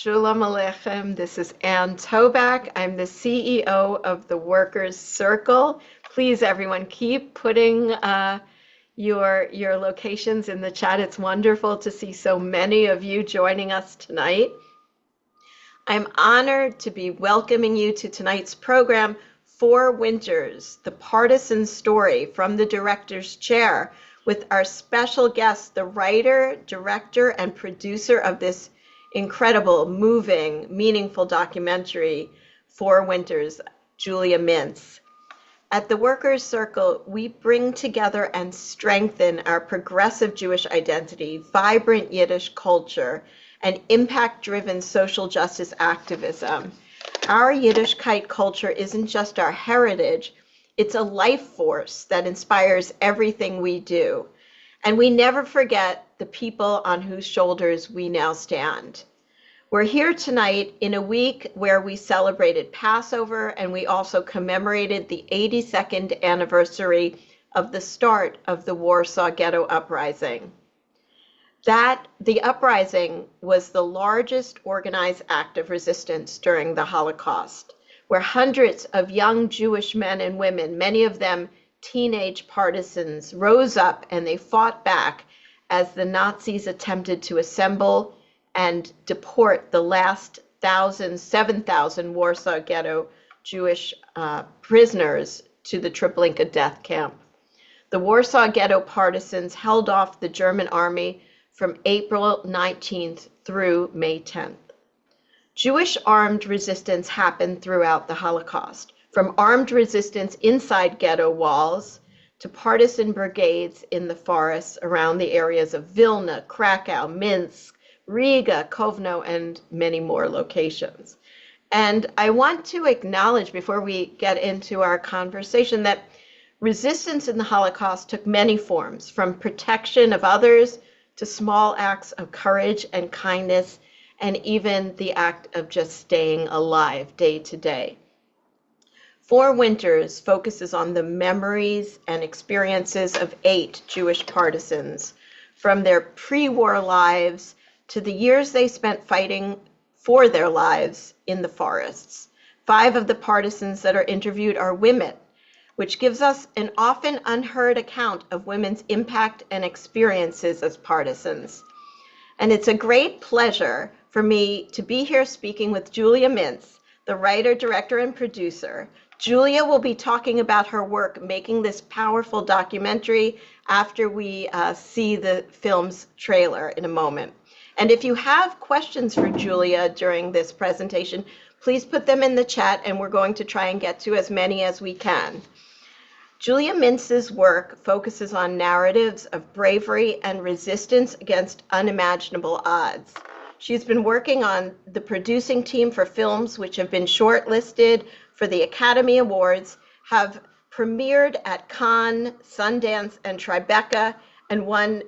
Shalom Aleichem. This is Ann Toback. I'm the CEO of the Workers' Circle. Please, everyone, keep putting your locations in the chat. It's wonderful to see so many of you joining us tonight. I'm honored to be welcoming you to tonight's program, 4 Winters, the Partisan Story from the Director's Chair, with our special guest, the writer, director, and producer of this incredible, moving, meaningful documentary, 4 Winters, Julia Mintz. At the Workers' Circle, we bring together and strengthen our progressive Jewish identity, vibrant Yiddish culture, and impact-driven social justice activism. Our Yiddishkeit culture isn't just our heritage, it's a life force that inspires everything we do. And we never forget the people on whose shoulders we now stand. We're here tonight in a week where we celebrated Passover and we also commemorated the 82nd anniversary of the start of the Warsaw Ghetto Uprising. The uprising was the largest organized act of resistance during the Holocaust, where hundreds of young Jewish men and women, many of them teenage partisans, rose up and they fought back as the Nazis attempted to assemble and deport the last 7,000 Warsaw Ghetto Jewish prisoners to the Treblinka death camp. The Warsaw Ghetto partisans held off the German army from April 19th through May 10th. Jewish armed resistance happened throughout the Holocaust, from armed resistance inside ghetto walls to partisan brigades in the forests around the areas of Vilna, Krakow, Minsk, Riga, Kovno, and many more locations. And I want to acknowledge, before we get into our conversation, that resistance in the Holocaust took many forms, from protection of others to small acts of courage and kindness, and even the act of just staying alive day to day. 4 Winters focuses on the memories and experiences of 8 Jewish partisans, from their pre-war lives to the years they spent fighting for their lives in the forests. 5 of the partisans that are interviewed are women, which gives us an often unheard account of women's impact and experiences as partisans. And it's a great pleasure for me to be here speaking with Julia Mintz, the writer, director, and producer. Julia will be talking about her work making this powerful documentary after we see the film's trailer in a moment. And if you have questions for Julia during this presentation, please put them in the chat and we're going to try and get to as many as we can. Julia Mintz's work focuses on narratives of bravery and resistance against unimaginable odds. She's been working on the producing team for films which have been shortlisted for the Academy Awards, have premiered at Cannes, Sundance, and Tribeca, and won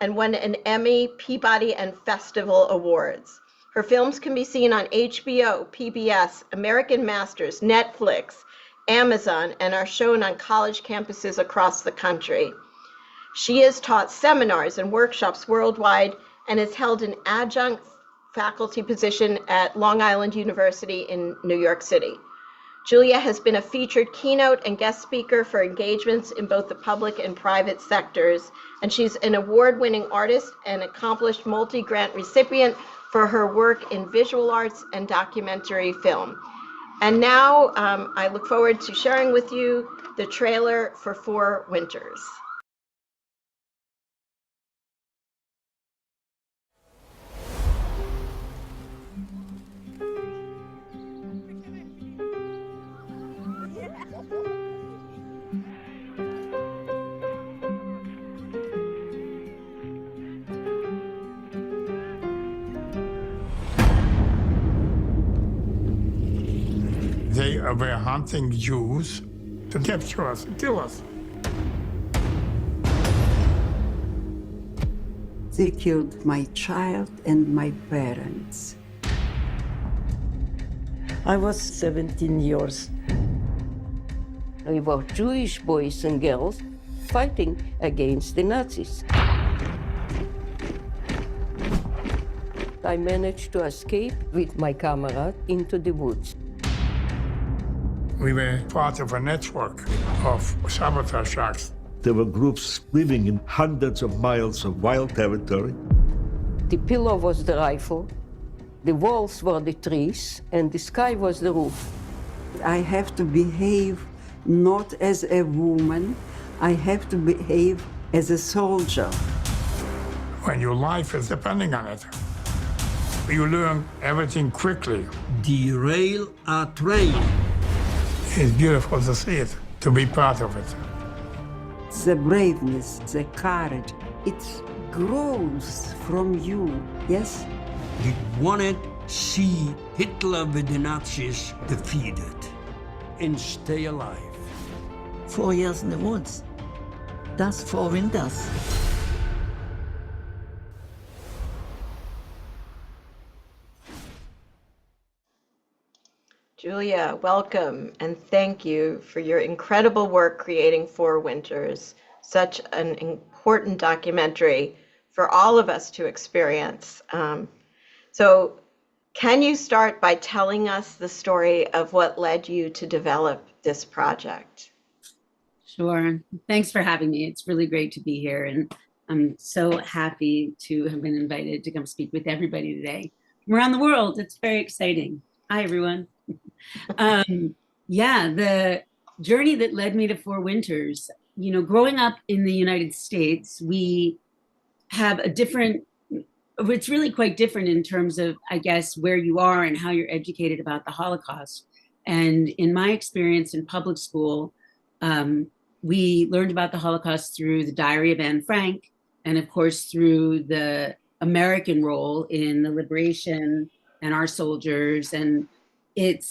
an Emmy, Peabody, and Festival Awards. Her films can be seen on HBO, PBS, American Masters, Netflix, Amazon, and are shown on college campuses across the country. She has taught seminars and workshops worldwide and has held an adjunct faculty position at Long Island University in New York City. Julia has been a featured keynote and guest speaker for engagements in both the public and private sectors, and she's an award-winning artist and accomplished multi-grant recipient for her work in visual arts and documentary film. And now I look forward to sharing with you the trailer for 4 Winters. They were hunting Jews to capture us, kill us. They killed my child and my parents. I was 17 years. We were Jewish boys and girls fighting against the Nazis. I managed to escape with my camera into the woods. We were part of a network of sabotage acts. There were groups living in hundreds of miles of wild territory. The pillow was the rifle, the walls were the trees, and the sky was the roof. I have to behave not as a woman, I have to behave as a soldier. When your life is depending on it, you learn everything quickly. Derail our train. It's beautiful to see it, to be part of it. The braveness, the courage, it grows from you, yes? We wanted to see Hitler with the Nazis defeated and stay alive. 4 years in the woods. That's 4 winters. Julia, welcome and thank you for your incredible work creating Four Winters, such an important documentary for all of us to experience. So can you start by telling us the story of what led you to develop this project? Sure. Thanks for having me. It's really great to be here, and I'm so happy to have been invited to come speak with everybody today from around the world. It's very exciting. Hi, everyone. Yeah, the journey that led me to Four Winters, you know, growing up in the United States, we have a different, it's really quite different in terms of, I guess, where you are and how you're educated about the Holocaust. And in my experience in public school, we learned about the Holocaust through the Diary of Anne Frank, and of course through the American role in the liberation and our soldiers. And it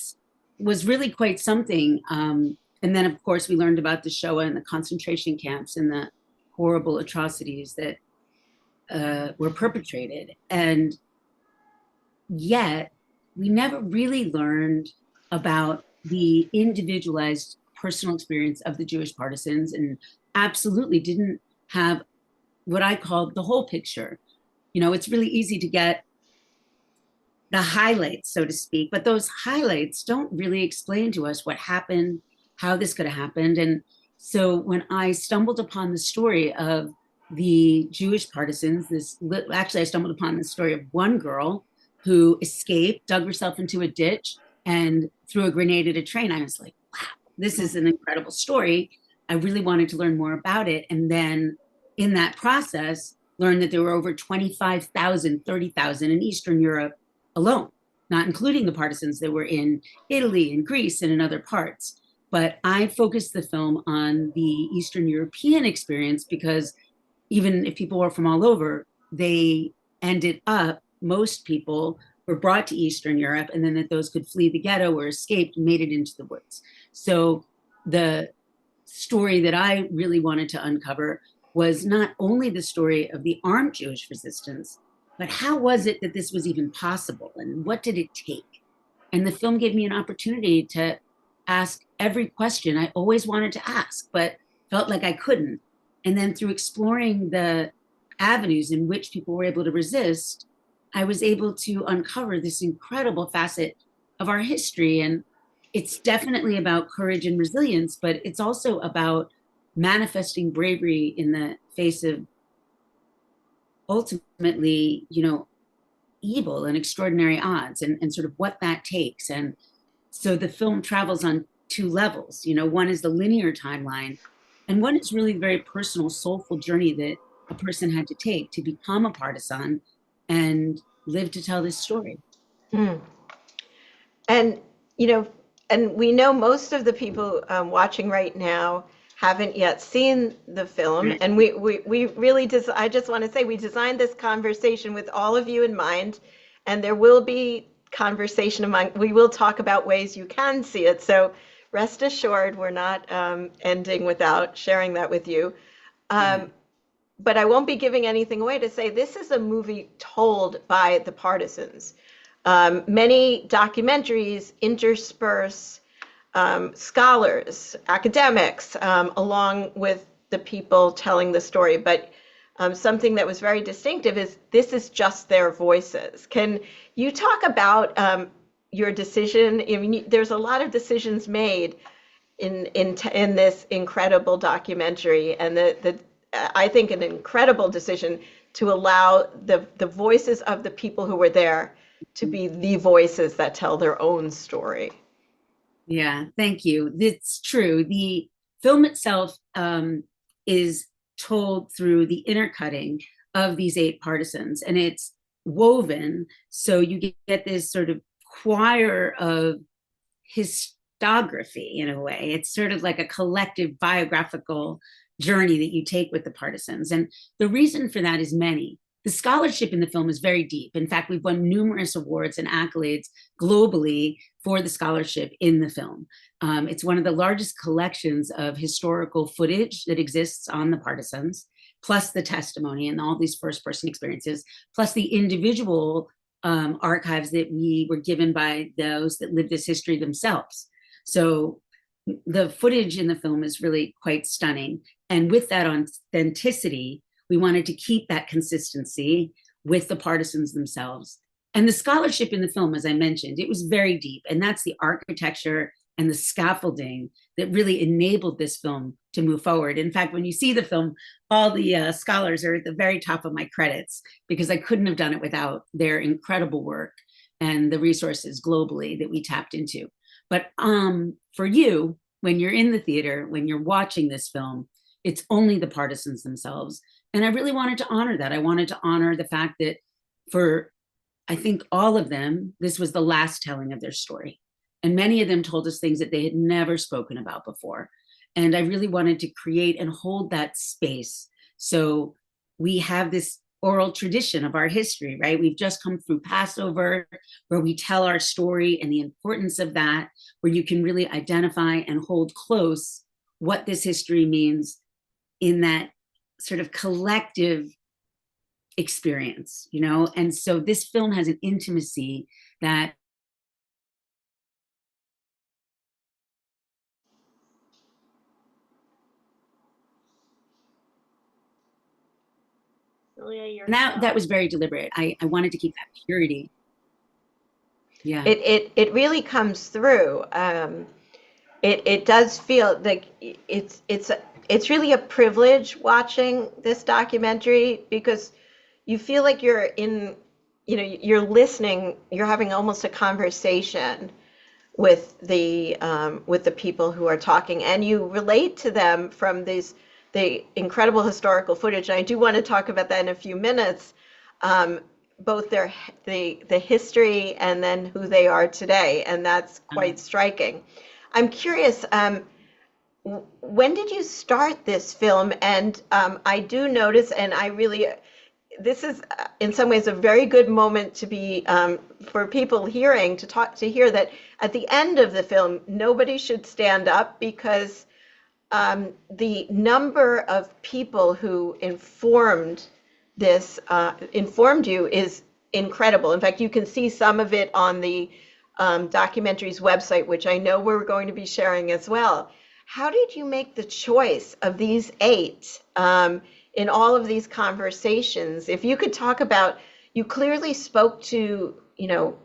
was really quite something. And then of course we learned about the Shoah and the concentration camps and the horrible atrocities that were perpetrated. And yet we never really learned about the individualized personal experience of the Jewish partisans, and absolutely didn't have what I call the whole picture. You know, it's really easy to get the highlights, so to speak, but those highlights don't really explain to us what happened, how this could have happened. And so when I stumbled upon the story of the Jewish partisans, actually I stumbled upon the story of one girl who escaped, dug herself into a ditch, and threw a grenade at a train. I was like, wow, this is an incredible story. I really wanted to learn more about it. And then in that process, learned that there were over 25,000, 30,000 in Eastern Europe alone, not including the partisans that were in Italy and Greece and in other parts. But I focused the film on the Eastern European experience because even if people were from all over, they ended up, most people were brought to Eastern Europe, and then that those could flee the ghetto or escaped made it into the woods. So the story that I really wanted to uncover was not only the story of the armed Jewish resistance, but how was it that this was even possible, and what did it take? And the film gave me an opportunity to ask every question I always wanted to ask, but felt like I couldn't. And then through exploring the avenues in which people were able to resist, I was able to uncover this incredible facet of our history. And it's definitely about courage and resilience, but it's also about manifesting bravery in the face of ultimately, you know, evil and extraordinary odds, and sort of what that takes. And so the film travels on two levels. You know, one is the linear timeline, and one is really the very personal, soulful journey that a person had to take to become a partisan and live to tell this story. And, you know, and we know most of the people watching right now haven't yet seen the film. And we really I just want to say we designed this conversation with all of you in mind, and there will be conversation we will talk about ways you can see it. So rest assured, we're not ending without sharing that with you. But I won't be giving anything away to say this is a movie told by the partisans. Many documentaries intersperse scholars, academics, along with the people telling the story. But something that was very distinctive is this is just their voices. Can you talk about your decision? I mean, there's a lot of decisions made in this incredible documentary, and the I think an incredible decision to allow the voices of the people who were there to be the voices that tell their own story. Yeah, thank you. It's true. The film itself is told through the intercutting of these 8 partisans, and it's woven so you get this sort of choir of histography in a way. It's sort of like a collective biographical journey that you take with the partisans. And the reason for that is many. The scholarship in the film is very deep. In fact, we've won numerous awards and accolades globally for the scholarship in the film. It's one of the largest collections of historical footage that exists on the partisans, plus the testimony and all these first-person experiences, plus the individual archives that we were given by those that lived this history themselves. So the footage in the film is really quite stunning. And with that authenticity, we wanted to keep that consistency with the partisans themselves. And the scholarship in the film, as I mentioned, it was very deep. And that's the architecture and the scaffolding that really enabled this film to move forward. In fact, when you see the film, all the scholars are at the very top of my credits, because I couldn't have done it without their incredible work and the resources globally that we tapped into. But for you, when you're in the theater, when you're watching this film, it's only the partisans themselves. And I really wanted to honor that. I wanted to honor the fact that for, I think, all of them, this was the last telling of their story. And many of them told us things that they had never spoken about before. And I really wanted to create and hold that space. So we have this oral tradition of our history, right? We've just come through Passover, where we tell our story and the importance of that, where you can really identify and hold close what this history means in that sort of collective experience, you know? And so this film has an intimacy that Julia, that was very deliberate. I wanted to keep that purity. Yeah. It really comes through. It does feel like it's really a privilege watching this documentary, because you feel like you're in, you know, you're listening, you're having almost a conversation with the people who are talking, and you relate to them from the incredible historical footage. And I do want to talk about that in a few minutes, both the history and then who they are today, and that's quite striking. I'm curious, when did you start this film? And I do notice, and I really, this is in some ways a very good moment to be for people hearing to hear that at the end of the film, nobody should stand up, because the number of people who informed you is incredible. In fact, you can see some of it on the documentary's website, which I know we're going to be sharing as well. How did you make the choice of these 8 in all of these conversations? If you could talk about, you clearly spoke to, you know,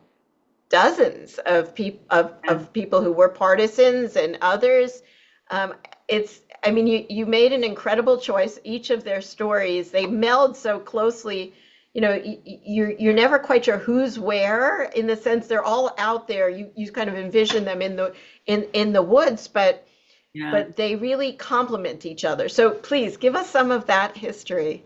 dozens of people who were partisans and others. I mean, you made an incredible choice. Each of their stories, they meld so closely. You know, you're never quite sure who's where, in the sense they're all out there. You kind of envision them in the woods, but they really complement each other. So please give us some of that history.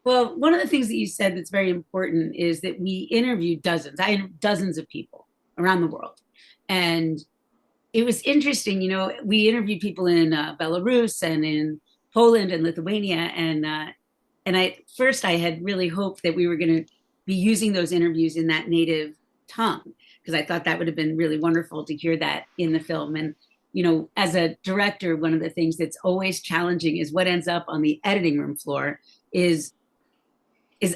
Well, one of the things that you said that's very important is that we interviewed dozens. I interviewed dozens of people around the world, and it was interesting. You know, we interviewed people in Belarus and in Poland and Lithuania, and first I had really hoped that we were going to be using those interviews in that native tongue, because I thought that would have been really wonderful to hear that in the film. And, you know, as a director, one of the things that's always challenging is what ends up on the editing room floor is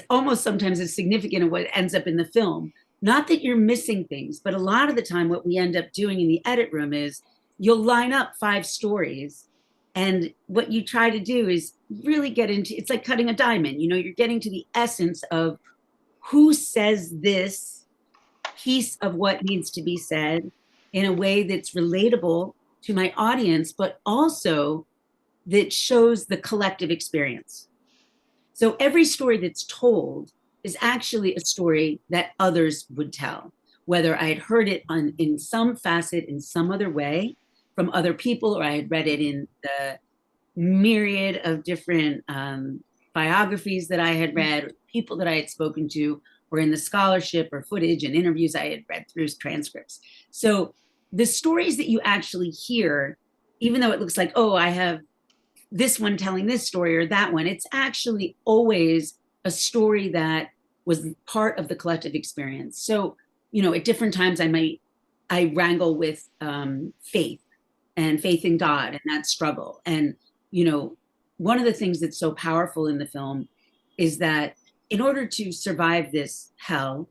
almost sometimes as significant as what ends up in the film. Not that you're missing things, but a lot of the time what we end up doing in the edit room is you'll line up 5 stories And what you try to do is really get into, it's like cutting a diamond, you're getting to the essence of who says this piece of what needs to be said in a way that's relatable to my audience, but also that shows the collective experience. So every story that's told is actually a story that others would tell, whether I had heard it in some facet, in some other way from other people, or I had read it in the myriad of different biographies that I had read, or people that I had spoken to, or in the scholarship or footage and interviews I had read through transcripts. So the stories that you actually hear, even though it looks like, oh, I have this one telling this story or that one, it's actually always a story that was part of the collective experience. So, at different times I wrangle with faith in God and that struggle. And, one of the things that's so powerful in the film is that in order to survive this hell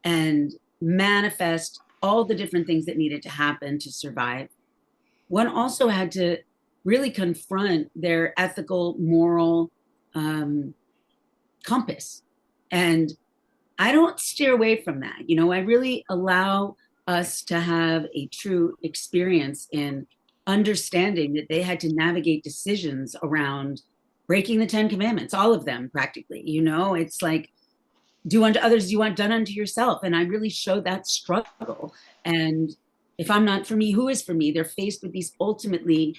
and manifest all the different things that needed to happen to survive, one also had to really confront their ethical, moral compass. And I don't steer away from that. I really allow us to have a true experience in understanding that they had to navigate decisions around breaking the 10 commandments, all of them practically. It's like, do unto others as you want done unto yourself. And I really showed that struggle. And if I'm not for me, who is for me? They're faced with these ultimately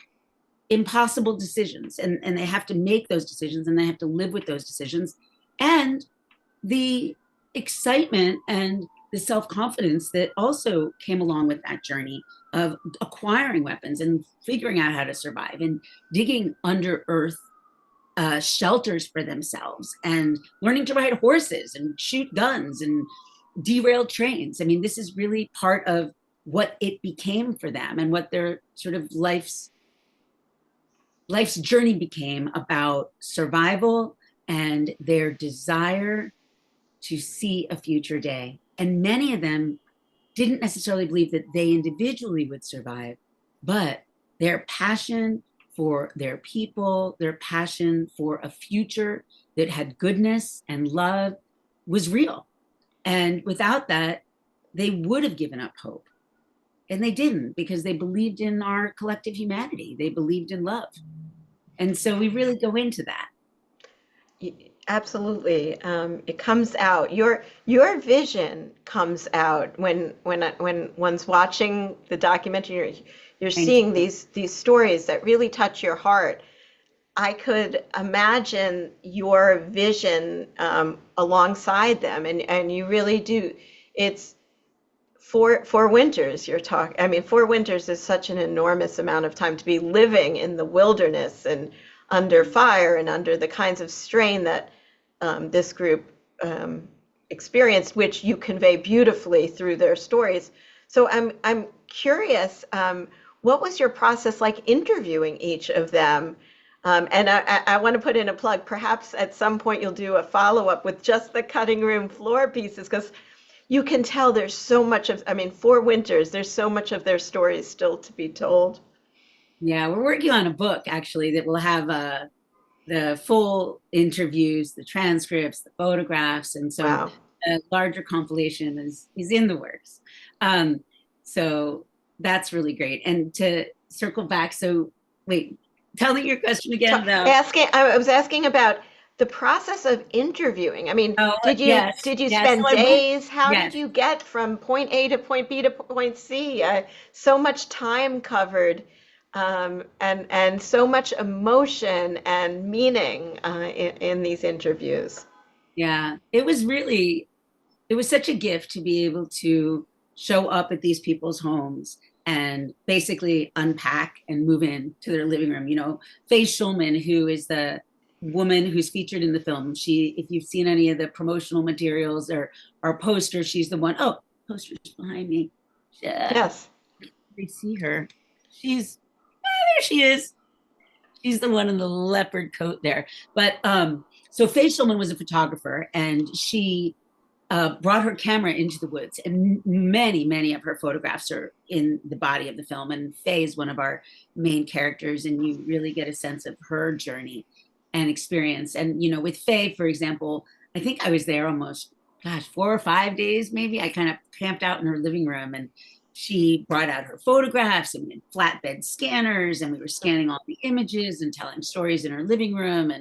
impossible decisions, and they have to make those decisions, and they have to live with those decisions. And the excitement and the self-confidence that also came along with that journey of acquiring weapons and figuring out how to survive and digging under earth shelters for themselves and learning to ride horses and shoot guns and derail trains. I mean, this is really part of what it became for them and what their sort of life's journey became about survival and their desire to see a future day. And many of them didn't necessarily believe that they individually would survive, but their passion for their people, their passion for a future that had goodness and love was real. And without that, they would have given up hope. And they didn't, because they believed in our collective humanity. They believed in love. And so we really go into that. Absolutely. It comes out. Your vision comes out when one's watching the documentary. You're seeing these stories that really touch your heart. I could imagine your vision alongside them, and you really do. It's four winters you're talking. I mean, 4 winters is such an enormous amount of time to be living in the wilderness and under fire and under the kinds of strain that this group experienced, which you convey beautifully through their stories. So I'm curious, what was your process like interviewing each of them? And I want to put in a plug. Perhaps at some point you'll do a follow-up with just the cutting room floor pieces, because you can tell there's so much of, 4 winters, there's so much of their stories still to be told. Yeah, we're working on a book actually that will have the full interviews, the transcripts, the photographs, and so Wow. a larger compilation is in the works. So that's really great. And to circle back, so wait, tell me your question again. I was asking about the process of interviewing. I mean, did you spend days? How did you get from point A to point B to point C? So much time covered, and so much emotion and meaning in these interviews. Yeah, it was such a gift to be able to show up at these people's homes and basically unpack and move in to their living room. Faye Schulman, who is the woman who's featured in the film, if you've seen any of the promotional materials or posters, she's the one. Oh, posters behind me. Yes. They see her. There she is. She's the one in the leopard coat there. But so Faye Schulman was a photographer, and she brought her camera into the woods, and many of her photographs are in the body of the film. And Faye is one of our main characters, and you really get a sense of her journey and experience. And, you know, with Faye, for example, I think I was there almost, 4 or 5 days, maybe. I kind of camped out in her living room, and she brought out her photographs and we had flatbed scanners, and we were scanning all the images and telling stories in her living room.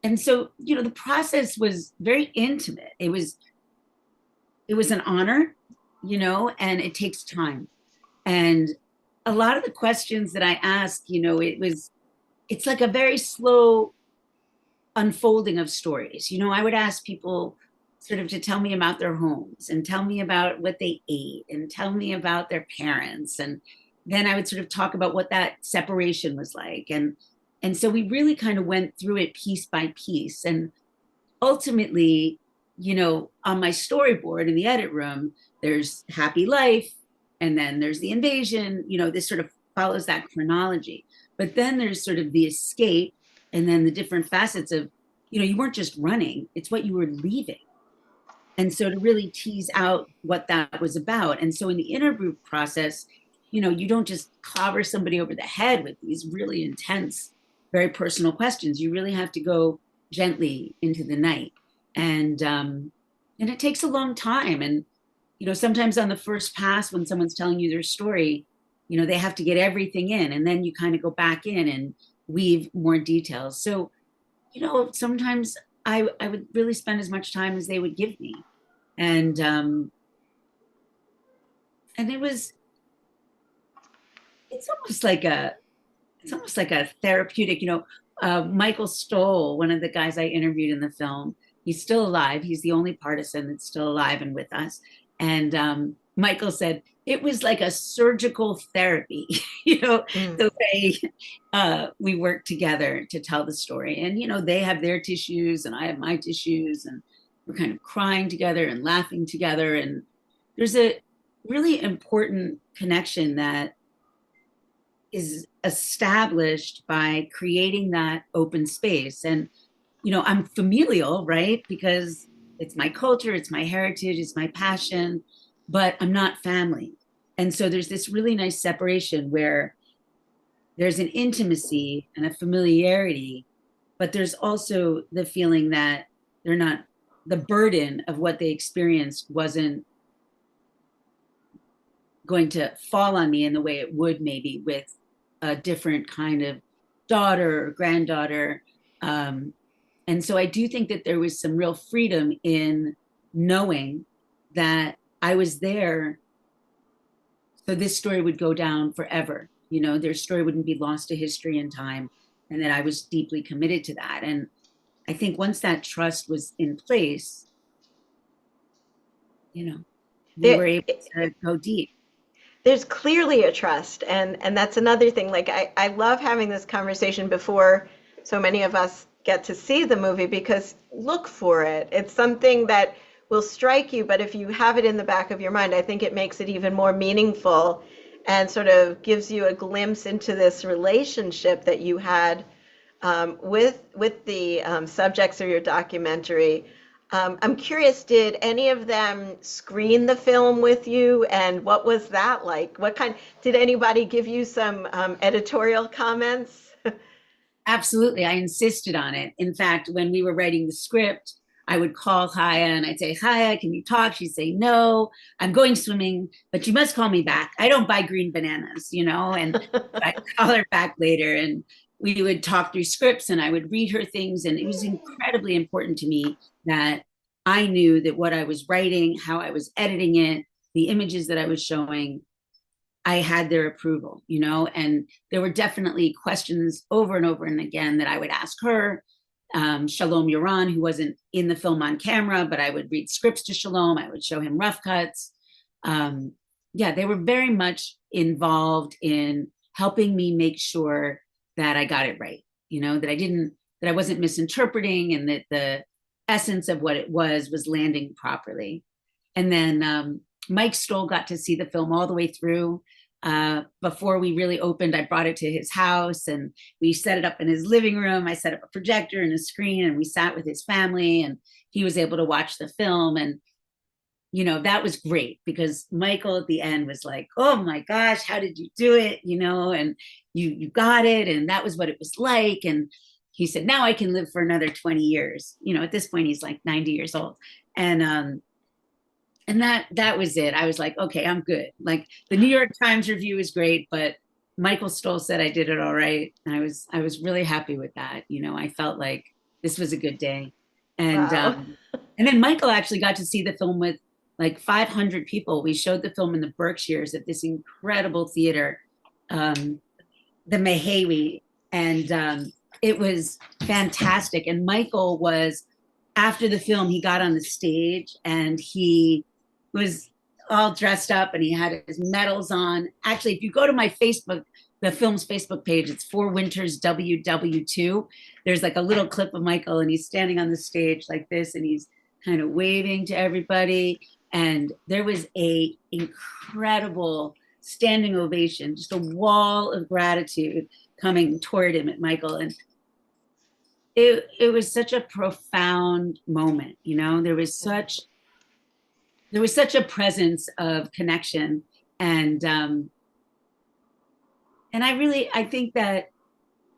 And so, you know, the process was very intimate. It was an honor, you know, and it takes time. And a lot of the questions that I asked, you know, it's like a very slow unfolding of stories. You know, I would ask people sort of to tell me about their homes and tell me about what they ate and tell me about their parents. And then I would sort of talk about what that separation was like. And so we really kind of went through it piece by piece. And ultimately, you know, on my storyboard in the edit room, there's happy life, and then there's the invasion. You know, this sort of follows that chronology. But then there's sort of the escape, and then the different facets of, you know, you weren't just running, it's what you were leaving. And so to really tease out what that was about. And so in the interview process, you know, you don't just clobber somebody over the head with these really intense, very personal questions. You really have to go gently into the night. And it takes a long time. And, you know, sometimes on the first pass, when someone's telling you their story, you know, they have to get everything in, and then you kind of go back in and weave more details. So, you know, sometimes I would really spend as much time as they would give me. And it's almost like a therapeutic, you know. Michael Stoll, one of the guys I interviewed in the film, he's still alive. He's the only partisan that's still alive and with us. And Michael said, it was like a surgical therapy, you know, the way we work together to tell the story. And, you know, they have their tissues and I have my tissues, and we're kind of crying together and laughing together. And there's a really important connection that is established by creating that open space. And, you know, I'm familial, right? Because it's my culture, it's my heritage, it's my passion, but I'm not family. And so there's this really nice separation where there's an intimacy and a familiarity, but there's also the feeling that they're not, the burden of what they experienced wasn't going to fall on me in the way it would maybe with a different kind of daughter or granddaughter. And so I do think that there was some real freedom in knowing that I was there, so this story would go down forever. You know, their story wouldn't be lost to history and time, and that I was deeply committed to that. And I think once that trust was in place, you know, we were able to go deep. There's clearly a trust, and that's another thing. Like I love having this conversation before so many of us get to see the movie, because look for it. It's something that will strike you, but if you have it in the back of your mind, I think it makes it even more meaningful and sort of gives you a glimpse into this relationship that you had with the subjects of your documentary. I'm curious, did any of them screen the film with you, and what was that like? Did anybody give you some editorial comments? Absolutely, I insisted on it. In fact, when we were writing the script, I would call Chaya and I'd say, Chaya, can you talk? She'd say, no, I'm going swimming, but you must call me back. I don't buy green bananas, you know, and I'd call her back later, and we would talk through scripts and I would read her things. And it was incredibly important to me that I knew that what I was writing, how I was editing it, the images that I was showing, I had their approval, you know. And there were definitely questions over and over and again that I would ask her. Shalom Yaron, who wasn't in the film on camera, but I would read scripts to Shalom. I would show him rough cuts. They were very much involved in helping me make sure that I got it right, you know, that I wasn't misinterpreting, and that the essence of what it was landing properly. And then Mike Stoll got to see the film all the way through. Before we really opened, I brought it to his house and we set it up in his living room. I set up a projector and a screen and we sat with his family and he was able to watch the film. And, you know, that was great because Michael at the end was like, oh my gosh, how did you do it? You know, and you got it. And that was what it was like. And he said, now I can live for another 20 years. You know, at this point, he's like 90 years old. And that was it. I was like, okay, I'm good. Like the New York Times review is great, but Michael Stoll said I did it all right. And I was really happy with that. You know, I felt like this was a good day. And Wow. and then Michael actually got to see the film with like 500 people. We showed the film in the Berkshires at this incredible theater, the Mehewi, and it was fantastic. And Michael was, after the film, he got on the stage and he was all dressed up and he had his medals on. Actually, if you go to my Facebook, the film's Facebook page, it's 4 Winters WW2. There's like a little clip of Michael and he's standing on the stage like this and he's kind of waving to everybody. And there was a incredible standing ovation, just a wall of gratitude coming toward him at Michael. And it was such a profound moment, you know. There was such a presence of connection, and I think that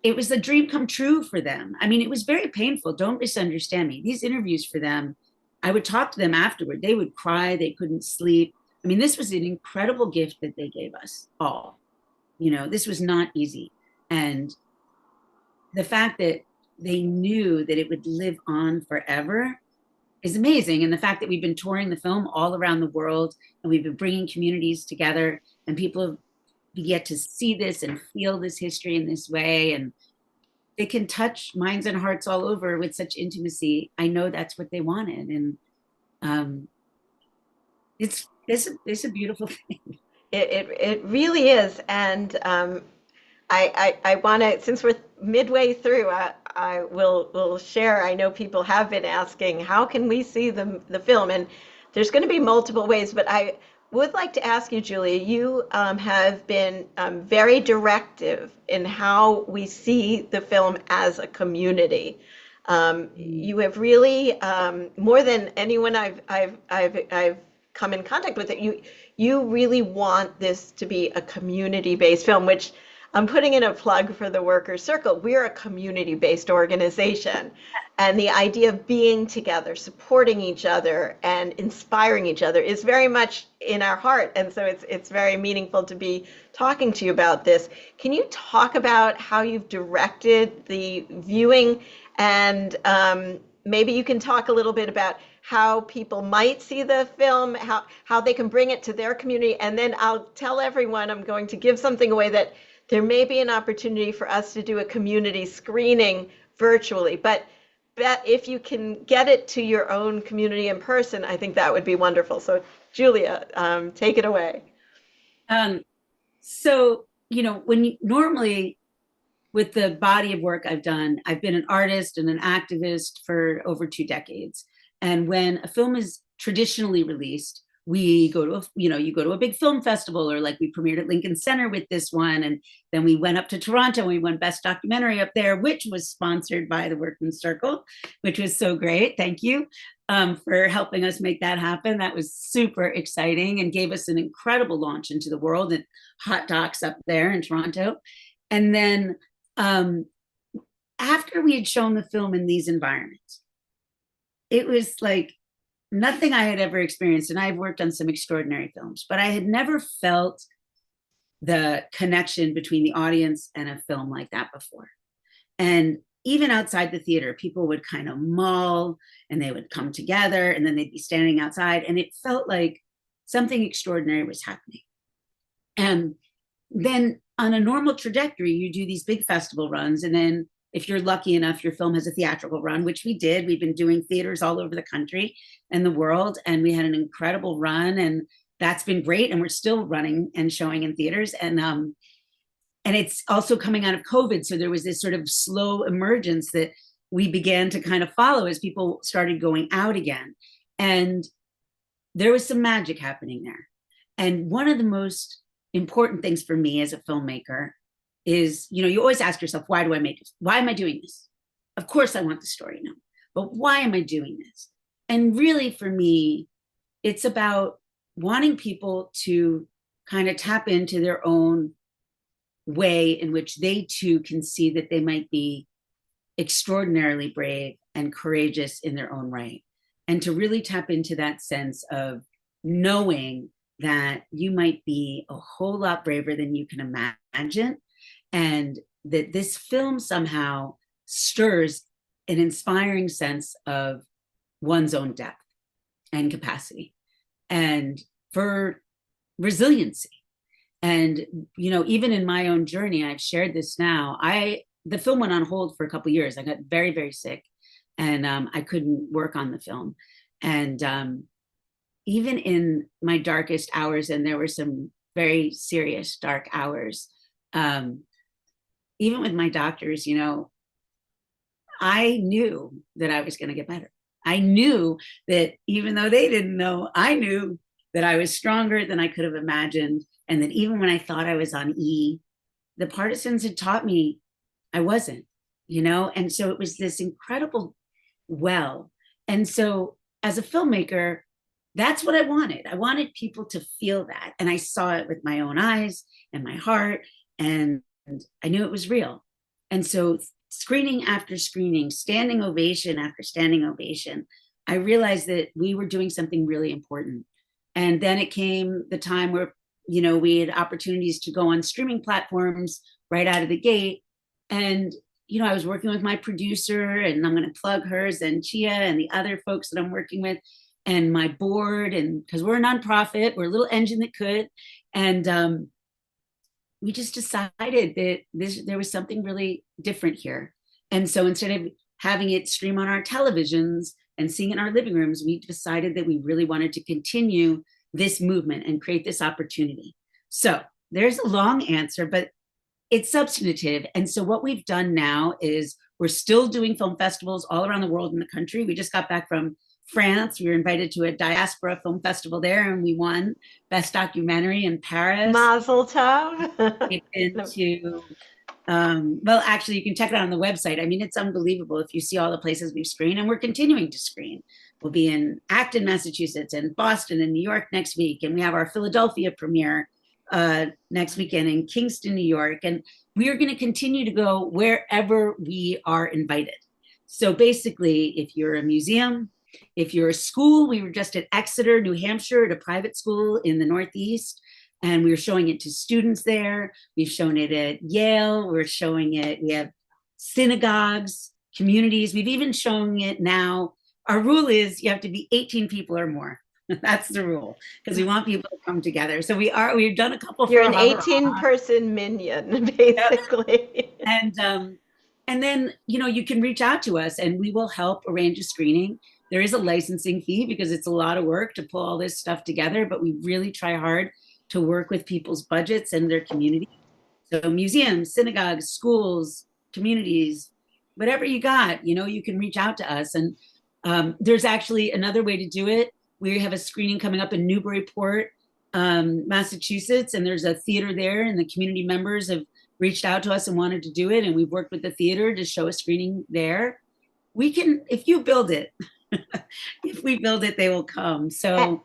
it was a dream come true for them. I mean, it was very painful. Don't misunderstand me. These interviews for them, I would talk to them afterward. They would cry. They couldn't sleep. I mean, this was an incredible gift that they gave us all. You know, this was not easy, and the fact that they knew that it would live on forever is amazing. And the fact that we've been touring the film all around the world and we've been bringing communities together and people get to see this and feel this history in this way. And they can touch minds and hearts all over with such intimacy. I know that's what they wanted. And it's a beautiful thing. It really is. And I want to, since we're midway through, I will share. I know people have been asking, how can we see the film? And there's going to be multiple ways, but I would like to ask you, Julia, you have been very directive in how we see the film as a community. You have really, more than anyone I've come in contact with, you really want this to be a community-based film, which I'm putting in a plug for the Workers Circle. We're a community-based organization. And the idea of being together, supporting each other, and inspiring each other is very much in our heart. And so it's very meaningful to be talking to you about this. Can you talk about how you've directed the viewing? And maybe you can talk a little bit about how people might see the film, how they can bring it to their community. And then I'll tell everyone, I'm going to give something away, that there may be an opportunity for us to do a community screening virtually, but if you can get it to your own community in person, I think that would be wonderful. So Julia, take it away. So, you know, normally with the body of work I've done, I've been an artist and an activist for over 2 decades. And when a film is traditionally released, we go to you go to a big film festival, or like we premiered at Lincoln Center with this one. And then we went up to Toronto and we won Best Documentary up there, which was sponsored by the Workman's Circle, which was so great. Thank you for helping us make that happen. That was super exciting and gave us an incredible launch into the world at Hot Docs up there in Toronto. And then after we had shown the film in these environments, it was like nothing I had ever experienced. And I've worked on some extraordinary films, but I had never felt the connection between the audience and a film like that before. And even outside the theater, people would kind of mull and they would come together and then they'd be standing outside. And it felt like something extraordinary was happening. And then on a normal trajectory, you do these big festival runs. And then if you're lucky enough, your film has a theatrical run, which we did. We've been doing theaters all over the country and the world. And we had an incredible run. And that's been great. And we're still running and showing in theaters. And it's also coming out of COVID. So there was this sort of slow emergence that we began to kind of follow as people started going out again. And there was some magic happening there. And one of the most important things for me as a filmmaker is, you always ask yourself, why do I make this? Why am I doing this? Of course I want the story now, but why am I doing this? And really for me, it's about wanting people to kind of tap into their own way in which they too can see that they might be extraordinarily brave and courageous in their own right. And to really tap into that sense of knowing that you might be a whole lot braver than you can imagine, and that this film somehow stirs an inspiring sense of one's own depth and capacity and for resiliency. And, even in my own journey, I've shared this now, the film went on hold for a couple of years. I got very, very sick, and I couldn't work on the film. And even in my darkest hours, and there were some very serious dark hours, even with my doctors, I knew that I was going to get better. I knew that even though they didn't know, I knew that I was stronger than I could have imagined. And that even when I thought I was on E, the Partisans had taught me I wasn't, and so it was this incredible well. And so as a filmmaker, that's what I wanted. I wanted people to feel that. And I saw it with my own eyes and my heart, and I knew it was real. And so screening after screening, standing ovation after standing ovation, I realized that we were doing something really important. And then it came the time where, we had opportunities to go on streaming platforms right out of the gate. And, I was working with my producer, and I'm going to plug hers and Chia and the other folks that I'm working with, and my board, and because we're a nonprofit, we're a little engine that could. And we just decided that there was something really different here. And so instead of having it stream on our televisions and seeing it in our living rooms, we decided that we really wanted to continue this movement and create this opportunity. So there's a long answer, but it's substantive. And so what we've done now is we're still doing film festivals all around the world in the country. We just got back from France. We were invited to a diaspora film festival there, and we won Best Documentary in Paris. Mazel tov. We've been to, well, actually, you can check it out on the website. I mean, it's unbelievable if you see all the places we've screened, and we're continuing to screen. We'll be in Acton, Massachusetts, and Boston and New York next week. And we have our Philadelphia premiere next weekend in Kingston, New York. And we are going to continue to go wherever we are invited. So basically, if you're a museum, if you're a school, we were just at Exeter, New Hampshire, at a private school in the Northeast, and we were showing it to students there. We've shown it at Yale. We're showing it. We have synagogues, communities. We've even shown it now. Our rule is you have to be 18 people or more. That's the rule, because we want people to come together. So we've done a couple. You're an 18-person minion, basically. And then, you can reach out to us and we will help arrange a screening. There is a licensing fee because it's a lot of work to pull all this stuff together, but we really try hard to work with people's budgets and their community. So museums, synagogues, schools, communities, whatever you got, you can reach out to us. And there's actually another way to do it. We have a screening coming up in Newburyport, Massachusetts, and there's a theater there, and the community members have reached out to us and wanted to do it. And we've worked with the theater to show a screening there. We can, if you build it, if we build it, they will come. So,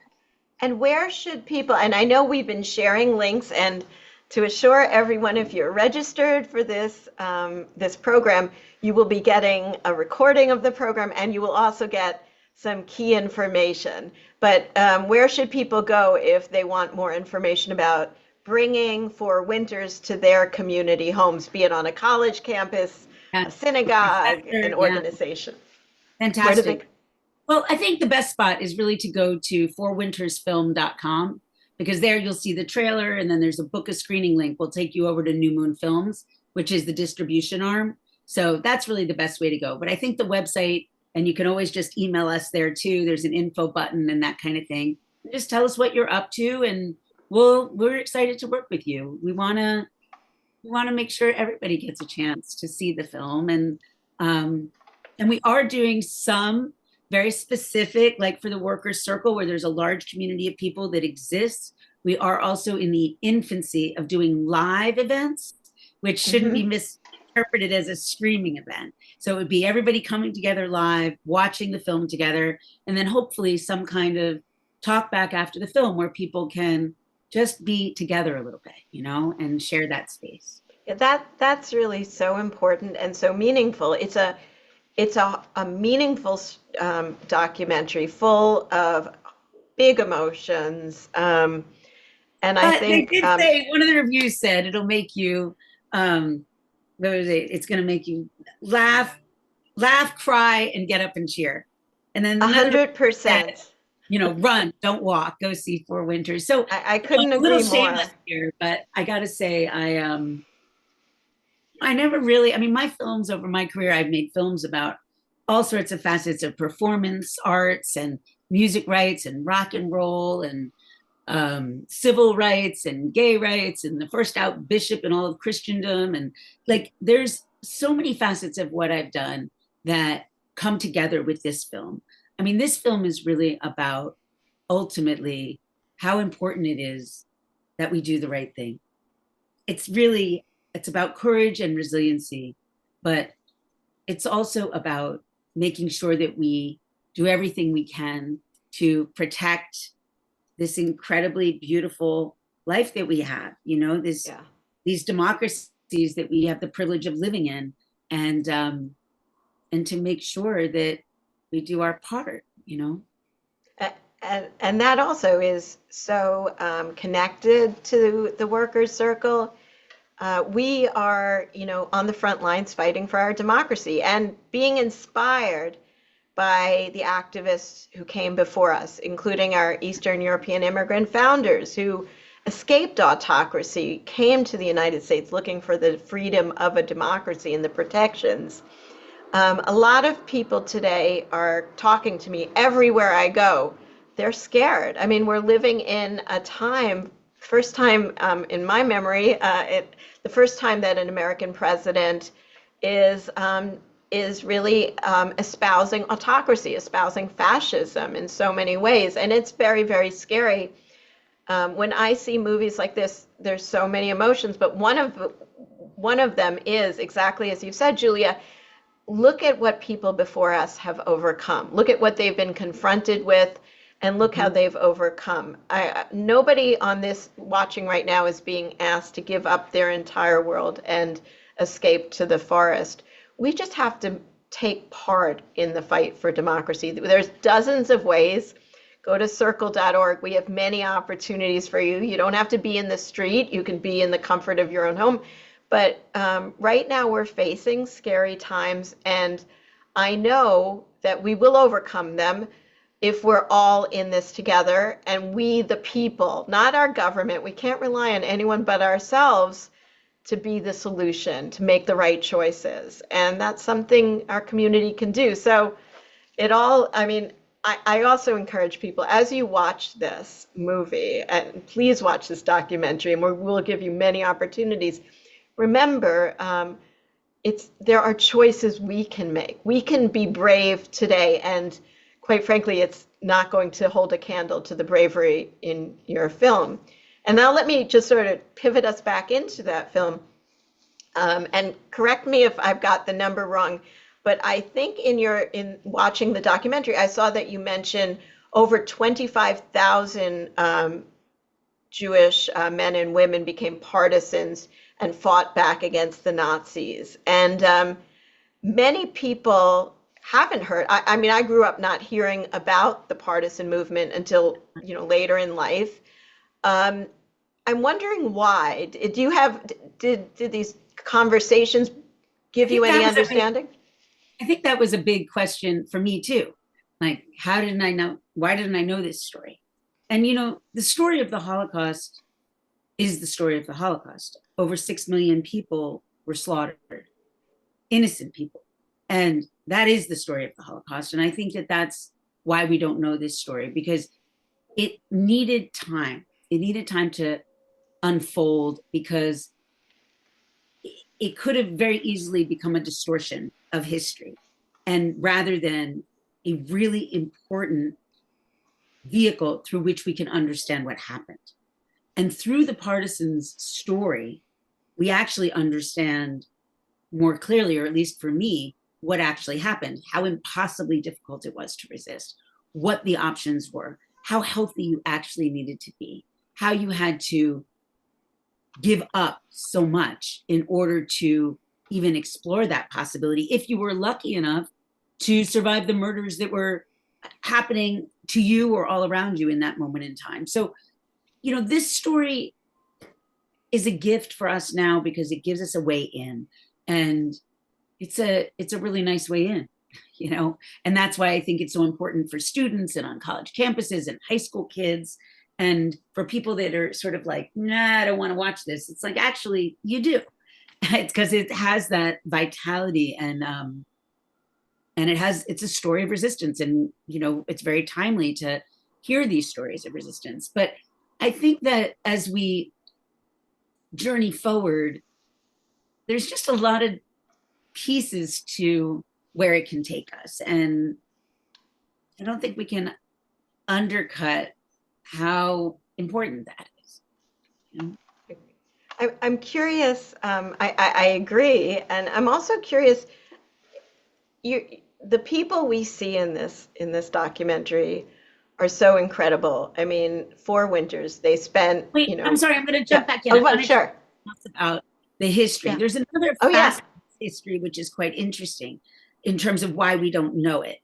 and where should people, and I know we've been sharing links, and to assure everyone, if you're registered for this this program, you will be getting a recording of the program, and you will also get some key information. But where should people go if they want more information about bringing Four Winters to their community homes, be it on a college campus, a synagogue, an organization? Fantastic. Well, I think the best spot is really to go to fourwintersfilm.com, because there you'll see the trailer, and then there's a book a screening link. We'll take you over to New Moon Films, which is the distribution arm. So that's really the best way to go. But I think the website, and you can always just email us there too. There's an info button and that kind of thing. Just tell us what you're up to, and we're excited to work with you. We want to make sure everybody gets a chance to see the film, and we are doing some very specific, like for the Workers' Circle, where there's a large community of people that exists. We are also in the infancy of doing live events, which shouldn't be misinterpreted as a streaming event. So it would be everybody coming together live, watching the film together, and then hopefully some kind of talk back after the film where people can just be together a little bit, you know, and share that space. Yeah, that's really so important and so meaningful. It's a meaningful documentary full of big emotions. And I But they think did say, one of the reviews said it'll make you, what was it? It's going to make you laugh, cry, and get up and cheer. And then another said, 100%. you know, run, don't walk, go see Four Winters. So I couldn't a little agree more. shameless here, but I got to say, I never really, I mean, my films over my career, I've made films about all sorts of facets of performance arts and music rights and rock and roll and civil rights and gay rights and the first out bishop in all of Christendom. And like, there's so many facets of what I've done that come together with this film. I mean, this film is really about ultimately how important it is that we do the right thing. It's about courage and resiliency, but it's also about making sure that we do everything we can to protect this incredibly beautiful life that we have, you know, these democracies that we have the privilege of living in, and to make sure that we do our part, you know. And that also is so connected to the Workers' Circle. We are, you know, on the front lines fighting for our democracy and being inspired by the activists who came before us, including our Eastern European immigrant founders who escaped autocracy, came to the United States looking for the freedom of a democracy and the protections. A lot of people today are talking to me everywhere I go. They're scared. I mean, we're living in a time, first time in my memory, the first time that an American president is really espousing autocracy, espousing fascism in so many ways. And it's very, very scary. When I see movies like this, there's so many emotions, but one of them is exactly as you said, Julia. Look at what people before us have overcome. Look at what they've been confronted with, and look how they've overcome. Nobody on this watching right now is being asked to give up their entire world and escape to the forest. We just have to take part in the fight for democracy. There's dozens of ways. Go to circle.org. We have many opportunities for you. You don't have to be in the street. You can be in the comfort of your own home. But right now we're facing scary times, and I know that we will overcome them if we're all in this together, and we, the people, not our government, we can't rely on anyone but ourselves to be the solution, to make the right choices. And that's something our community can do. So I also encourage people, as you watch this movie, and please watch this documentary, and we'll give you many opportunities. Remember, there are choices we can make. We can be brave today, and quite frankly, it's not going to hold a candle to the bravery in your film. And now let me just sort of pivot us back into that film, and correct me if I've got the number wrong, but I think in watching the documentary, I saw that you mentioned over 25,000 Jewish men and women became partisans and fought back against the Nazis. And many people haven't heard. I mean, I grew up not hearing about the partisan movement until, you know, later in life. I'm wondering why. Did these conversations give you any understanding? I think that was a big question for me too. Like, how didn't I know? Why didn't I know this story? And, you know, the story of the Holocaust is the story of the Holocaust. Over 6 million people were slaughtered, innocent people. And that is the story of the Holocaust. And I think that that's why we don't know this story, because it needed time. It needed time to unfold, because it could have very easily become a distortion of history. And rather than a really important vehicle through which we can understand what happened. And through the Partisans' story, we actually understand more clearly, or at least for me, what actually happened, how impossibly difficult it was to resist, what the options were, how healthy you actually needed to be, how you had to give up so much in order to even explore that possibility, if you were lucky enough to survive the murders that were happening to you or all around you in that moment in time. So, you know, this story is a gift for us now because it gives us a way in, and it's a really nice way in, you know. And that's why I think it's so important for students and on college campuses and high school kids, and for people that are sort of like, nah, I don't want to watch this. It's like, actually you do. It's because it has that vitality, and it's a story of resistance, and you know, it's very timely to hear these stories of resistance. But I think that as we journey forward, there's just a lot of pieces to where it can take us, and I don't think we can undercut how important that is, you know? I'm curious. I agree, and I'm also curious. The people we see in this documentary are so incredible. I mean, 4 winters they spent. Wait, You know, I'm sorry, I'm going to jump yeah. back in. Oh, I well, wanted to sure. talk about the history. Yeah. There's another Oh, yeah. facet of history which is quite interesting in terms of why we don't know it.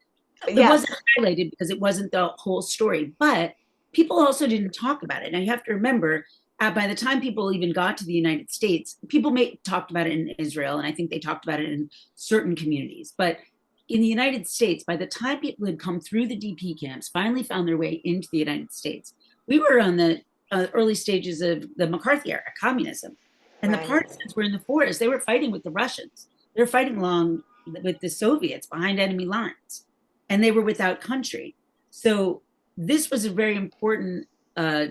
It Yes. wasn't highlighted because it wasn't the whole story, but people also didn't talk about it. Now you have to remember, by the time people even got to the United States, people talked about it in Israel, and I think they talked about it in certain communities. But in the United States, by the time people had come through the DP camps, finally found their way into the United States, we were on the early stages of the McCarthy era, communism. And Right. the Partisans were in the forest. They were fighting with the Russians. They were fighting along with the Soviets behind enemy lines. And they were without country. So this was a very important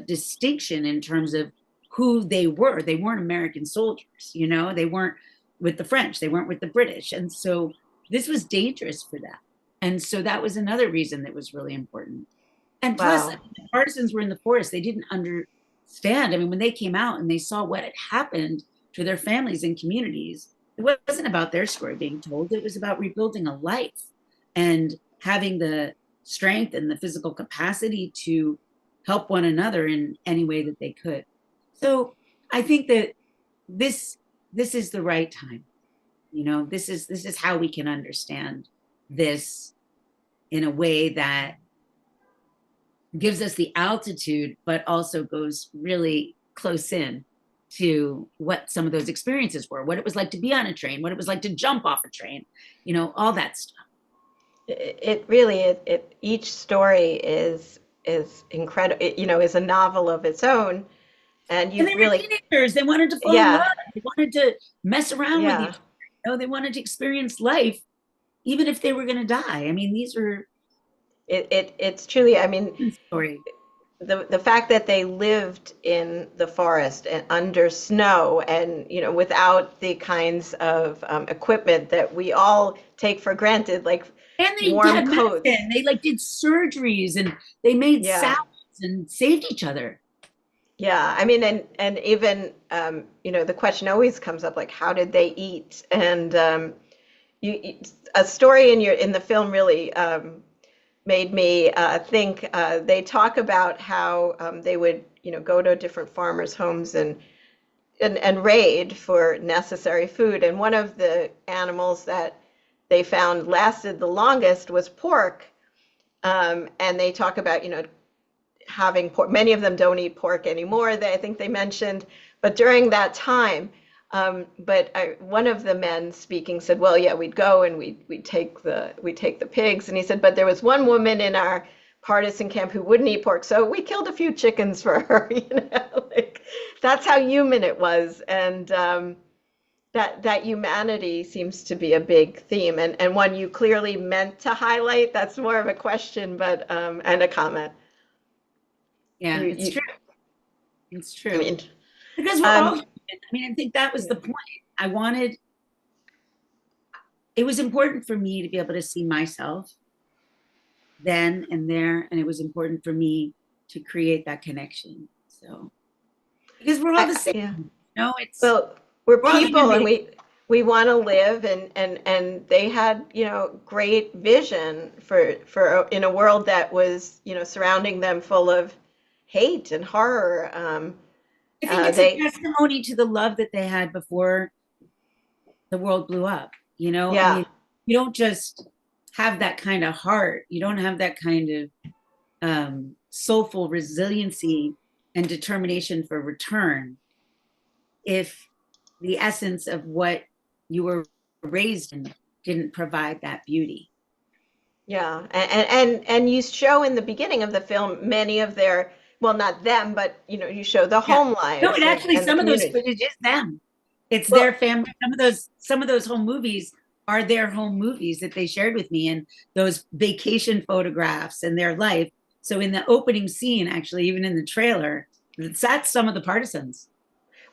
distinction in terms of who they were. They weren't American soldiers, you know, they weren't with the French, they weren't with the British. And so this was dangerous for them. And so that was another reason that was really important. And plus, Wow. the Partisans were in the forest. They didn't understand. I mean, when they came out and they saw what had happened to their families and communities, it wasn't about their story being told. It was about rebuilding a life and having the strength and the physical capacity to help one another in any way that they could. So I think that this is the right time. You know, this is how we can understand this in a way that gives us the altitude, but also goes really close in to what some of those experiences were, what it was like to be on a train, what it was like to jump off a train, you know, all that stuff. It really each story is incredible. You know, is a novel of its own, and you And they really were teenagers. They wanted to fall in Yeah. love. They wanted to mess around with Yeah. each other. You know, they wanted to experience life, even if they were going to die. I mean, these are it's truly. I mean, story. the fact that they lived in the forest and under snow, and you know, without the kinds of equipment that we all take for granted, like And they warm had coats. medicine. They like did surgeries, and they made Yeah. salads and saved each other. Yeah, I mean, and even you know, the question always comes up, like, how did they eat? And a story in the film really made me think. They talk about how they would, you know, go to different farmers' homes and raid for necessary food. And one of the animals that they found lasted the longest was pork. And they talk about, you know, having pork. Many of them don't eat pork anymore. I think they mentioned, but during that time, one of the men speaking said, "Well, yeah, we'd go and we'd take the pigs." And he said, "But there was one woman in our partisan camp who wouldn't eat pork, so we killed a few chickens for her." You know, like that's how human it was, and that humanity seems to be a big theme, and one you clearly meant to highlight. That's more of a question, but and a comment. Yeah, it's true. It's true. I mean, because we're all human. I mean, I think that was the point. It was important for me to be able to see myself then and there, and it was important for me to create that connection. So, because we're all the same, Yeah. it's Well, we're we're all human people and beings. we want to live and they had, great vision for in a world that was, surrounding them full of hate and horror. I think it's a They, testimony to the love that they had before the world blew up. I yeah, mean, you don't just have that kind of heart. You don't have that kind of soulful resiliency and determination for return if the essence of what you were raised in didn't provide that beauty. yeah. And you show in the beginning of the film many of their, well, not them, but, you show the Yeah. home No, lives it actually, and the some of those community. footage is them. It's their Well, family. Some of those home movies are their home movies that they shared with me, and those vacation photographs and their life. So in the opening scene, actually, even in the trailer, that's some of the Partisans.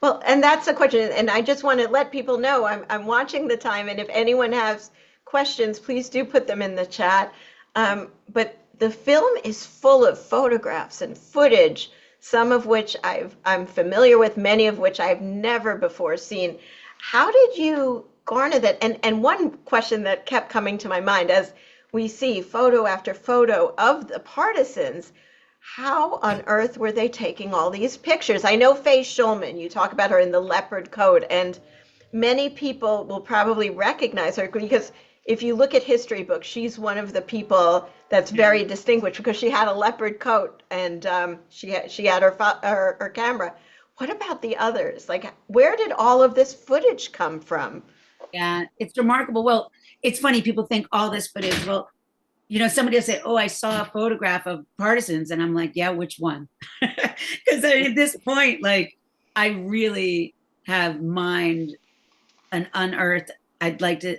Well, and that's the question. And I just want to let people know I'm watching the time. And if anyone has questions, please do put them in the chat. But the film is full of photographs and footage, some of which I'm familiar with, many of which I've never before seen. How did you garner that? And one question that kept coming to my mind as we see photo after photo of the partisans, how on earth were they taking all these pictures? I know Faye Schulman, you talk about her in the leopard coat, and many people will probably recognize her because if you look at history books, she's one of the people that's very distinguished because she had a leopard coat and she had her camera. What about the others? Like, where did all of this footage come from? Yeah, it's remarkable. Well, it's funny. People think all this footage. Well, somebody will say, "Oh, I saw a photograph of partisans," and I'm like, "Yeah, which one?" Because at this point, like, I really have mined and unearthed. I'd like to.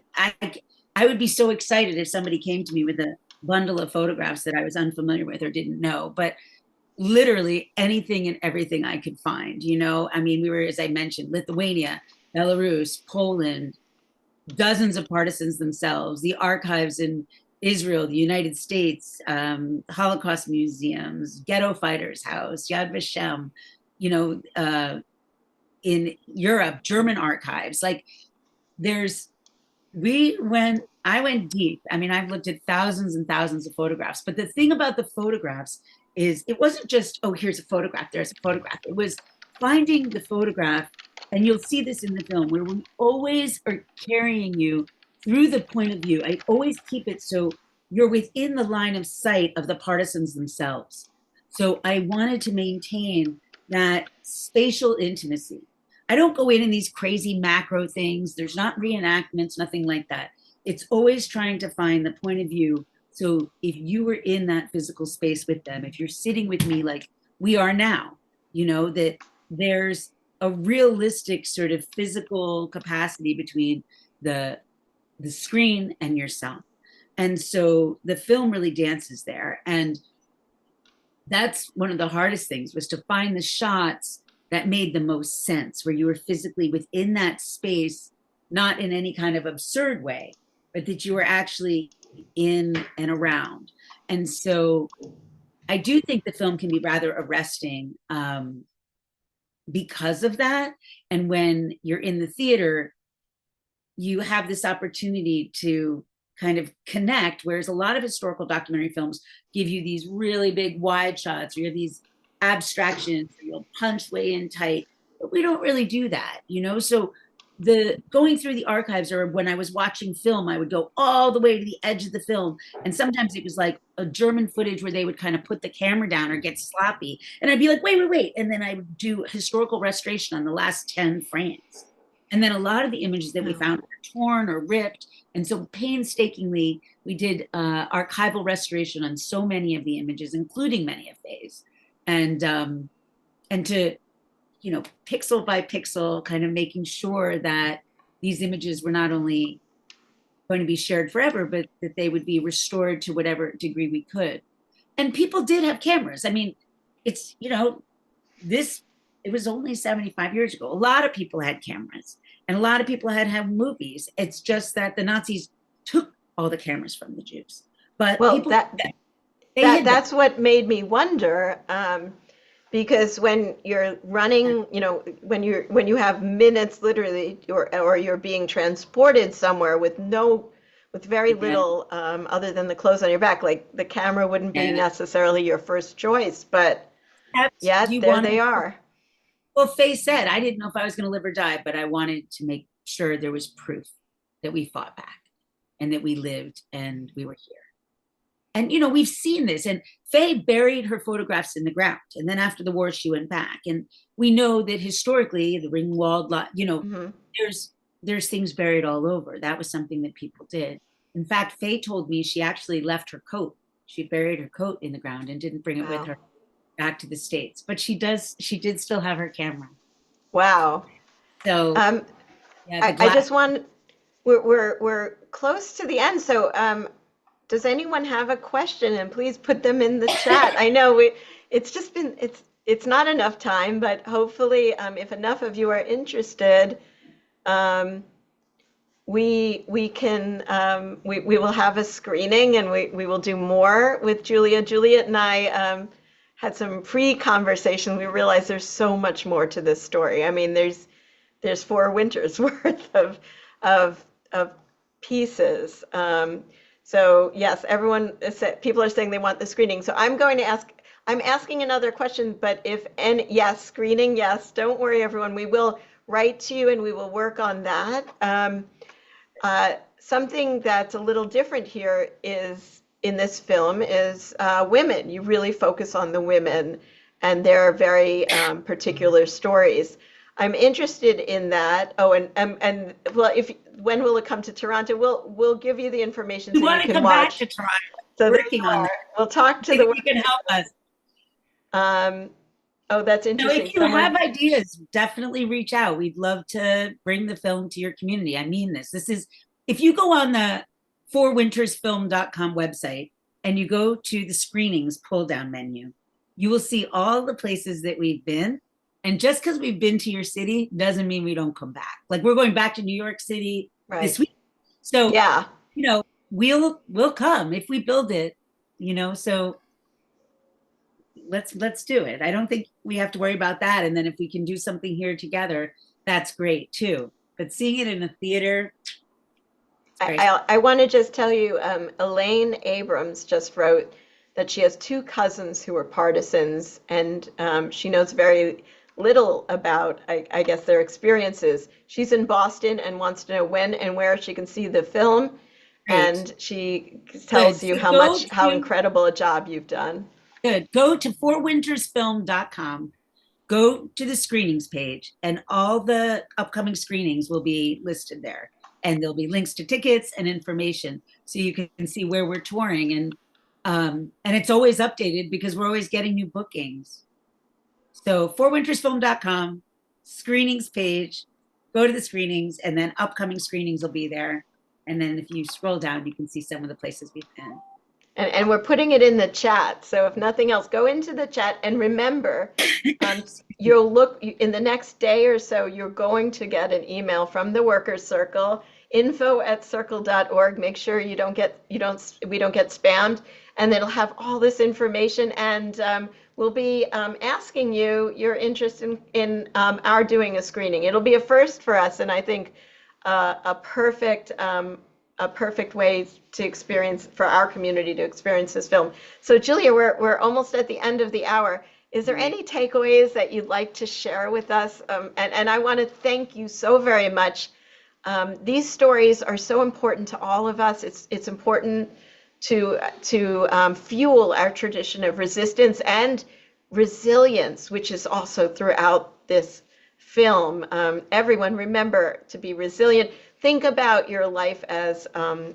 I would be so excited if somebody came to me with a bundle of photographs that I was unfamiliar with or didn't know. But literally anything and everything I could find. I mean, we were, as I mentioned, Lithuania, Belarus, Poland, dozens of partisans themselves, the archives in Israel, the United States, Holocaust museums, Ghetto Fighters House, Yad Vashem, in Europe, German archives. Like, I went deep. I mean, I've looked at thousands and thousands of photographs, but the thing about the photographs is it wasn't just, oh, here's a photograph, there's a photograph. It was finding the photograph, and you'll see this in the film, where we always are carrying you through the point of view. I always keep it so you're within the line of sight of the partisans themselves. So I wanted to maintain that spatial intimacy. I don't go in these crazy macro things. There's not reenactments, nothing like that. It's always trying to find the point of view. So if you were in that physical space with them, if you're sitting with me like we are now, that there's a realistic sort of physical capacity between the screen and yourself. And so the film really dances there. And that's one of the hardest things, was to find the shots that made the most sense, where you were physically within that space, not in any kind of absurd way, but that you were actually in and around. And so I do think the film can be rather arresting because of that. And when you're in the theater, you have this opportunity to kind of connect, whereas a lot of historical documentary films give you these really big wide shots, or you have these abstractions, or you'll punch way in tight, but we don't really do that, So the going through the archives, or when I was watching film, I would go all the way to the edge of the film, and sometimes it was like a German footage where they would kind of put the camera down or get sloppy, and I'd be like, wait, and then I would do historical restoration on the last 10 frames. And then a lot of the images that we found were torn or ripped. And so painstakingly, we did archival restoration on so many of the images, including many of Faye's. And to, pixel by pixel, kind of making sure that these images were not only going to be shared forever, but that they would be restored to whatever degree we could. And people did have cameras. I mean, it's, it was only 75 years ago. A lot of people had cameras, and a lot of people had movies. It's just that the Nazis took all the cameras from the Jews. But Well, people, They hid that. That's what made me wonder, because when you're running, when you have minutes literally, or you're being transported somewhere with very little, other than the clothes on your back, like the camera wouldn't be Yeah. necessarily your first choice, but Do you there want they to? are. Well, Faye said, I didn't know if I was going to live or die, but I wanted to make sure there was proof that we fought back and that we lived and we were here. And, we've seen this. And Faye buried her photographs in the ground. And then after the war, she went back. And we know that historically, the Ringwald lot, there's things buried all over. That was something that people did. In fact, Faye told me she actually left her coat. She buried her coat in the ground and didn't bring it with her back to the States. But she did still have her camera. Wow. So I just want, we're close to the end. So does anyone have a question? And please put them in the chat. I know it's not enough time, but hopefully if enough of you are interested, we will have a screening, and we will do more with Julia. Juliet and I had some pre-conversation. We realized there's so much more to this story. I mean, there's 4 winters worth of pieces. So yes, people are saying they want the screening. So I'm asking another question, but yes, screening, yes, don't worry everyone, we will write to you and we will work on that. Something that's a little different here in this film is women. You really focus on the women and their very particular stories. I'm interested in that. Oh, and well, when will it come to Toronto? We'll give you the information so you can come watch. Back to Toronto. So Working on that. We'll talk to you can help us. Oh, that's interesting. If you have ideas, definitely reach out. We'd love to bring the film to your community. I mean this. If you go on the forwintersfilm.com website and you go to the screenings pull-down menu, you will see all the places that we've been. And just because we've been to your city doesn't mean we don't come back. Like we're going back to New York City this week. So, yeah, we'll come if we build it, so let's do it. I don't think we have to worry about that. And then if we can do something here together, that's great too. But seeing it in a theater. I want to just tell you, Elaine Abrams just wrote that she has 2 cousins who are partisans, and she knows very little about, I guess, their experiences. She's in Boston and wants to know when and where she can see the film. Great. And she tells you how incredible a job you've done. Good. Go to forwintersfilm.com, go to the screenings page, and all the upcoming screenings will be listed there. And there'll be links to tickets and information so you can see where we're touring. And it's always updated because we're always getting new bookings. So forwintersfilm.com, screenings page, go to the screenings, and then upcoming screenings will be there. And then if you scroll down, you can see some of the places we've been. And we're putting it in the chat. So if nothing else, go into the chat and remember, you'll look in the next day or so, you're going to get an email from the Workers Circle, info@circle.org. Make sure we don't get spammed, and it'll have all this information. And we'll be asking you your interest in our doing a screening. It'll be a first for us, and I think a perfect way to experience, for our community to experience this film. So Julia, we're almost at the end of the hour. Is there any takeaways that you'd like to share with us? And I want to thank you so very much. These stories are so important to all of us. It's important to fuel our tradition of resistance and resilience, which is also throughout this film. Everyone remember to be resilient. Think about your life as a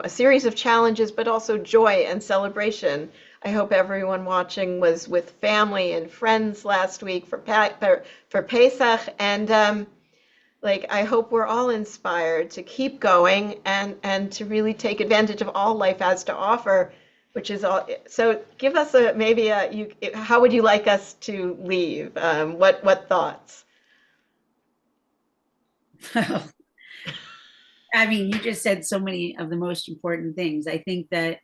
series of challenges, but also joy and celebration. I hope everyone watching was with family and friends last week for Pesach, and I hope we're all inspired to keep going and to really take advantage of all life has to offer, which is all. So give us how would you like us to leave? What thoughts? I mean, you just said so many of the most important things. I think that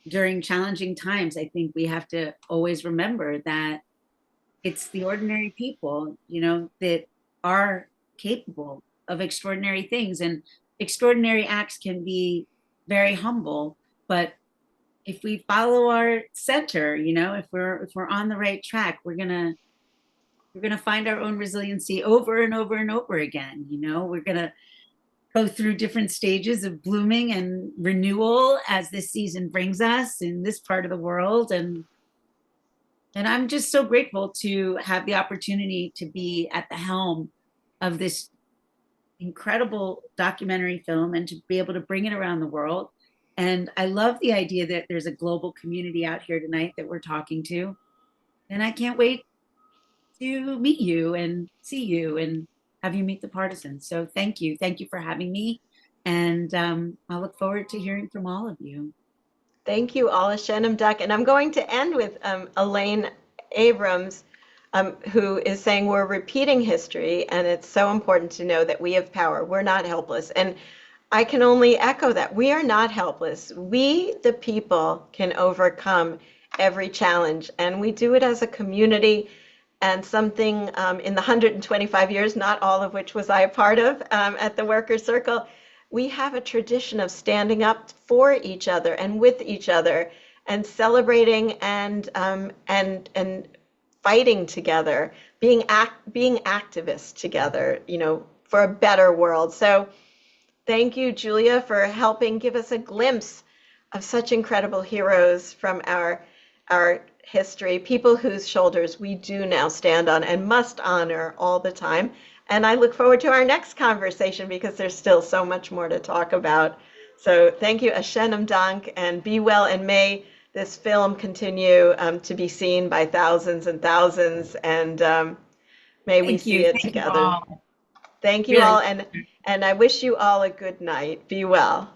during challenging times, I think we have to always remember that it's the ordinary people, that are capable of extraordinary things, and extraordinary acts can be very humble. But if we follow our center, if we're on the right track, we're gonna find our own resiliency over and over and over again. We're gonna go through different stages of blooming and renewal as this season brings us in this part of the world. And I'm just so grateful to have the opportunity to be at the helm of this incredible documentary film and to be able to bring it around the world. And I love the idea that there's a global community out here tonight that we're talking to. And I can't wait to meet you and see you and have you meet the Partisans. So thank you. Thank you for having me. And I look forward to hearing from all of you. Thank you, all, Shannon Duck. And I'm going to end with Elaine Abrams, who is saying we're repeating history, and it's so important to know that we have power. We're not helpless. And I can only echo that. We are not helpless. We, the people, can overcome every challenge, and we do it as a community. And something in the 125 years, not all of which was I a part of at the Workers' Circle, we have a tradition of standing up for each other and with each other and celebrating and fighting together, being activists together, for a better world. So thank you, Julia, for helping give us a glimpse of such incredible heroes from our history, people whose shoulders we do now stand on and must honor all the time. And I look forward to our next conversation because there's still so much more to talk about. So thank you, Ashenim Dank, and be well, and may this film continue to be seen by thousands and thousands, and may we see it together. Thank you all, and I wish you all a good night. Be well.